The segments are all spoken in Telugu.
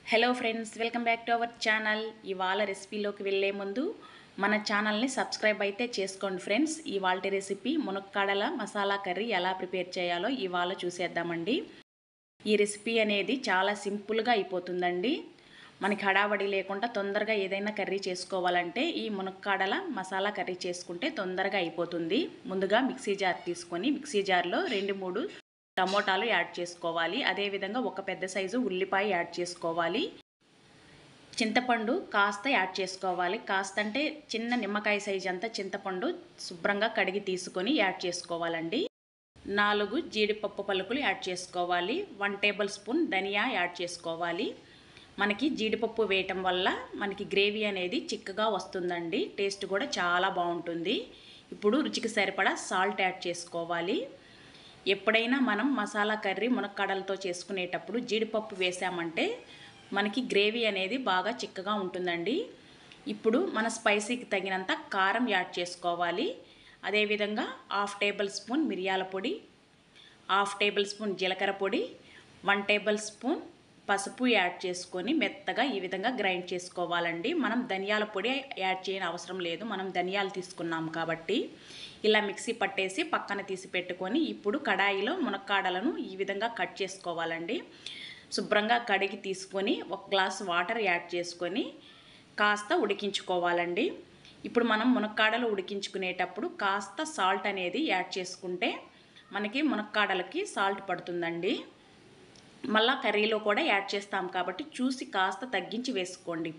Hello friends, welcome back to our channel. ఇవాళ రెసిపీలోకి వెళ్ళే ముందు మన ఛానల్ని సబ్స్క్రైబ్ అయితే చేసుకోండి ఫ్రెండ్స్. ఇవాళ రెసిపీ మునక్కాడల మసాలా కర్రీ ఎలా ప్రిపేర్ చేయాలో ఇవాళ చూసేద్దామండి. ఈ రెసిపీ అనేది చాలా సింపుల్గా అయిపోతుందండి. మనకి హడావడి లేకుండా తొందరగా ఏదైనా కర్రీ చేసుకోవాలంటే ఈ మునక్కాడల మసాలా కర్రీ చేసుకుంటే తొందరగా అయిపోతుంది. ముందుగా మిక్సీ జార్ తీసుకొని మిక్సీ జార్లో 2-3 టమోటాలు యాడ్ చేసుకోవాలి. అదేవిధంగా ఒక పెద్ద సైజు ఉల్లిపాయ యాడ్ చేసుకోవాలి. చింతపండు కాస్త యాడ్ చేసుకోవాలి. కాస్త అంటే చిన్న నిమ్మకాయ సైజు అంతా చింతపండు శుభ్రంగా కడిగి తీసుకొని యాడ్ చేసుకోవాలండి. 4 జీడిపప్పు పలుకులు యాడ్ చేసుకోవాలి. 1 టేబుల్ స్పూన్ ధనియా యాడ్ చేసుకోవాలి. మనకి జీడిపప్పు వేయటం వల్ల మనకి గ్రేవీ అనేది చిక్కగా వస్తుందండి. టేస్ట్ కూడా చాలా బాగుంటుంది. ఇప్పుడు రుచికి సరిపడా సాల్ట్ యాడ్ చేసుకోవాలి. ఎప్పుడైనా మనం మసాలా కర్రీ మునక్కాడలతో చేసుకునేటప్పుడు జీడిపప్పు వేసామంటే మనకి గ్రేవీ అనేది బాగా చిక్కగా ఉంటుందండి. ఇప్పుడు మన స్పైసీకి తగినంత కారం యాడ్ చేసుకోవాలి. అదేవిధంగా 1/2 టేబుల్ స్పూన్ మిరియాల పొడి, 1/2 టేబుల్ స్పూన్ జీలకర్ర పొడి, 1 టేబుల్ స్పూన్ పసుపు యాడ్ చేసుకొని మెత్తగా ఈ విధంగా గ్రైండ్ చేసుకోవాలండి. మనం ధనియాల పొడి యాడ్ చేయని అవసరం లేదు, మనం ధనియాలు తీసుకున్నాం కాబట్టి. ఇలా మిక్సీ పట్టేసి పక్కన తీసి పెట్టుకొని ఇప్పుడు కడాయిలో మునక్కాడలను ఈ విధంగా కట్ చేసుకోవాలండి. శుభ్రంగా కడిగి తీసుకొని 1 గ్లాస్ వాటర్ యాడ్ చేసుకొని కాస్త ఉడికించుకోవాలండి. ఇప్పుడు మనం మునక్కాడలు ఉడికించుకునేటప్పుడు కాస్త సాల్ట్ అనేది యాడ్ చేసుకుంటే మనకి మునక్కాడలకి సాల్ట్ పడుతుందండి. మళ్ళా కర్రీలో కూడా యాడ్ చేస్తాం కాబట్టి చూసి కాస్త తగ్గించి వేసుకోండి.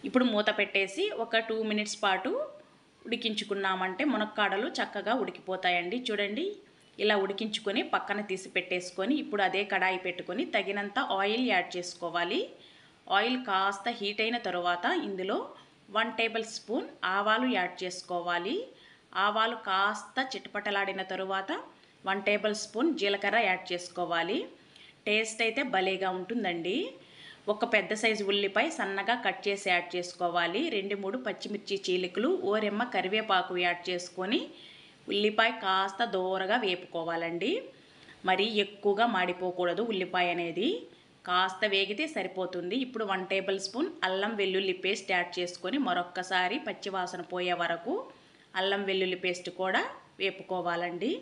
ఇప్పుడు మూత పెట్టేసి ఒక 2 మినిట్స్ పాటు ఉడికించుకున్నామంటే మునక్కాడలు చక్కగా ఉడికిపోతాయండి. చూడండి, ఇలా ఉడికించుకొని పక్కన తీసి పెట్టేసుకొని ఇప్పుడు అదే కడాయి పెట్టుకొని తగినంత ఆయిల్ యాడ్ చేసుకోవాలి. ఆయిల్ కాస్త హీట్ అయిన తర్వాత ఇందులో 1 టేబుల్ స్పూన్ ఆవాలు యాడ్ చేసుకోవాలి. ఆవాలు కాస్త చిటపటలాడిన తరువాత 1 టేబుల్ స్పూన్ జీలకర్ర యాడ్ చేసుకోవాలి. టేస్ట్ అయితే భలేగా ఉంటుందండి. ఒక పెద్ద సైజు ఉల్లిపాయ సన్నగా కట్ చేసి యాడ్ చేసుకోవాలి. 2-3 పచ్చిమిర్చి చీలికలు, ఓరెమ్మ కరివేపాకు యాడ్ చేసుకొని ఉల్లిపాయ కాస్త దోరగా వేపుకోవాలండి. మరీ ఎక్కువగా మాడిపోకూడదు ఉల్లిపాయ అనేది, కాస్త వేగితే సరిపోతుంది. ఇప్పుడు 1 టేబుల్ స్పూన్ అల్లం వెల్లుల్లి పేస్ట్ యాడ్ చేసుకొని మరొక్కసారి పచ్చివాసన పోయే వరకు అల్లం వెల్లుల్లి పేస్ట్ కూడా వేపుకోవాలండి.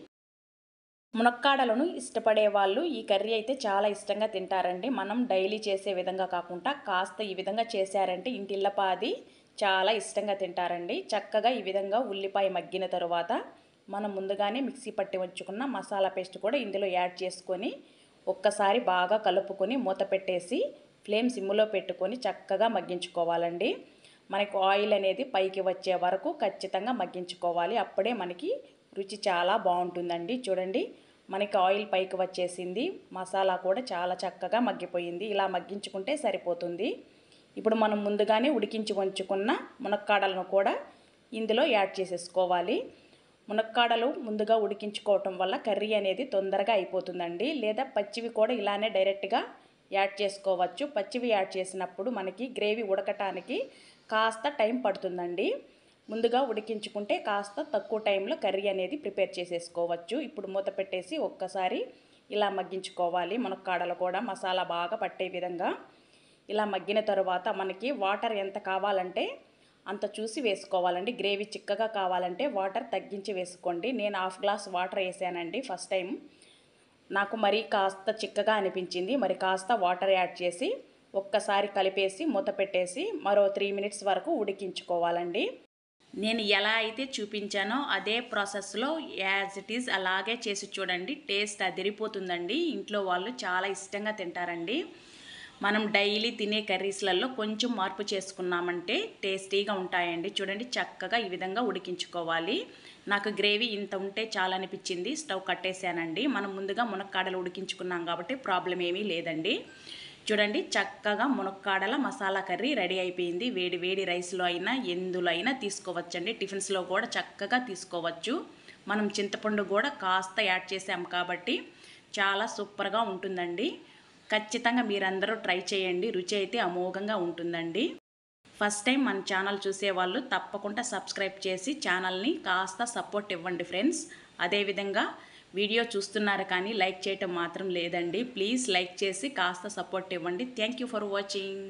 మునక్కాడలను ఇష్టపడే వాళ్ళు ఈ కర్రీ అయితే చాలా ఇష్టంగా తింటారండి. మనం డైలీ చేసే విధంగా కాకుండా కాస్త ఈ విధంగా చేశారంటే ఇంటిల్లపాది చాలా ఇష్టంగా తింటారండి. చక్కగా ఈ విధంగా ఉల్లిపాయ మగ్గిన తరువాత మనం ముందుగానే మిక్సీ పట్టి ఉంచుకున్న మసాలా పేస్ట్ కూడా ఇందులో యాడ్ చేసుకొని ఒక్కసారి బాగా కలుపుకొని మూత పెట్టేసి ఫ్లేమ్ సిమ్లో పెట్టుకొని చక్కగా మగ్గించుకోవాలండి. మనకు ఆయిల్ అనేది పైకి వచ్చే వరకు ఖచ్చితంగా మగ్గించుకోవాలి. అప్పుడే మనకి రుచి చాలా బాగుంటుందండి. చూడండి, మనకి ఆయిల్ పైకి వచ్చేసింది, మసాలా కూడా చాలా చక్కగా మగ్గిపోయింది. ఇలా మగ్గించుకుంటే సరిపోతుంది. ఇప్పుడు మనం ముందుగానే ఉడికించి ఉంచుకున్న మునక్కాడలను కూడా ఇందులో యాడ్ చేసేసుకోవాలి. మునక్కాడలు ముందుగా ఉడికించుకోవటం వల్ల కర్రీ అనేది తొందరగా అయిపోతుందండి. లేదా పచ్చివి కూడా ఇలానే డైరెక్ట్గా యాడ్ చేసుకోవచ్చు. పచ్చివి యాడ్ చేసినప్పుడు మనకి గ్రేవీ ఉడకటానికి కాస్త టైం పడుతుందండి. ముందుగా ఉడికించుకుంటే కాస్త తక్కువ టైంలో కర్రీ అనేది ప్రిపేర్ చేసేసుకోవచ్చు. ఇప్పుడు మూత పెట్టేసి ఒక్కసారి ఇలా మగ్గించుకోవాలి. మునక్కాడలు కూడా మసాలా బాగా పట్టే విధంగా ఇలా మగ్గిన తరువాత మనకి వాటర్ ఎంత కావాలంటే అంత చూసి వేసుకోవాలండి. గ్రేవీ చిక్కగా కావాలంటే వాటర్ తగ్గించి వేసుకోండి. నేను 1/2 గ్లాస్ వాటర్ వేసానండి ఫస్ట్ టైం. నాకు మరీ కాస్త చిక్కగా అనిపించింది, మరి కాస్త వాటర్ యాడ్ చేసి ఒక్కసారి కలిపేసి మూత పెట్టేసి మరో 3 మినిట్స్ వరకు ఉడికించుకోవాలండి. నేను ఎలా అయితే చూపించానో అదే ప్రాసెస్లో యాజ్ ఇట్ ఈజ్ అలాగే చేసి చూడండి. టేస్ట్ అదిరిపోతుందండి. ఇంట్లో వాళ్ళు చాలా ఇష్టంగా తింటారండి. మనం డైలీ తినే కర్రీస్లలో కొంచెం మార్పు చేసుకున్నామంటే టేస్టీగా ఉంటాయండి. చూడండి, చక్కగా ఈ విధంగా ఉడికించుకోవాలి. నాకు గ్రేవీ ఇంత ఉంటే చాలా అనిపించింది, స్టవ్ కట్టేశానండి. మనం ముందుగా మునక్కాడలు ఉడికించుకున్నాం కాబట్టి ప్రాబ్లం ఏమీ లేదండి. చూడండి, చక్కగా మునక్కాడల మసాలా కర్రీ రెడీ అయిపోయింది. వేడి వేడి రైస్లో అయినా ఎందులో అయినా తీసుకోవచ్చండి. టిఫిన్స్లో కూడా చక్కగా తీసుకోవచ్చు. మనం చింతపండు కూడా కాస్త యాడ్ చేసాం కాబట్టి చాలా సూపర్గా ఉంటుందండి. ఖచ్చితంగా మీరందరూ ట్రై చేయండి. రుచి అయితే అమోఘంగా ఉంటుందండి. ఫస్ట్ టైం మన ఛానల్ చూసేవాళ్ళు తప్పకుండా సబ్స్క్రైబ్ చేసి ఛానల్ని కాస్త సపోర్ట్ ఇవ్వండి ఫ్రెండ్స్. అదేవిధంగా వీడియో చూస్తున్నారు కానీ లైక్ చేయటం మాత్రం లేదండి. ప్లీజ్ లైక్ చేసి కాస్త సపోర్ట్ ఇవ్వండి. Thank you for watching.